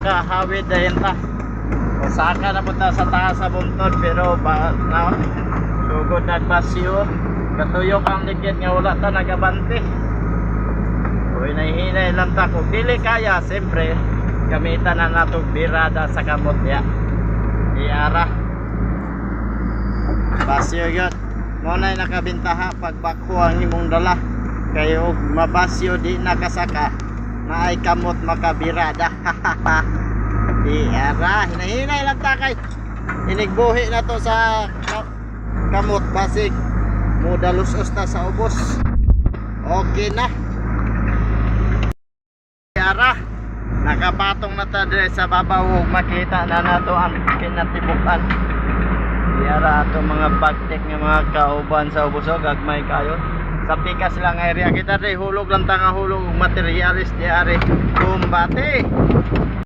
makahawid dayon ta. O saka na punta sa taas sa buntod pero ba na sugod nagbasyo. Katuyok ang ligid nga wala ta nagabante. Uy nahihinay lang ta kung dili kaya siyempre gamitan na nato birada sa kamot ya. Iara. Basyo yun. Muna'y nakabintaha pag bako ang imong dala. Kayo mabasyo di nakasaka. Naay kamot makabirada. Iara. Hinahinay lang ta kay. Inigbuhi na to sa kamot basig. Mudalusos ta sa ubos. Okay na. Iara. Nakapatong na ta dire sa babaw. Makita na nato ang kinatibukan. Yara ato mga bagtek nga mga kauban sa ubusog agmay kayo sa pikas lang area kita rin hulog lang tanga hulog materialis di ari kumbate.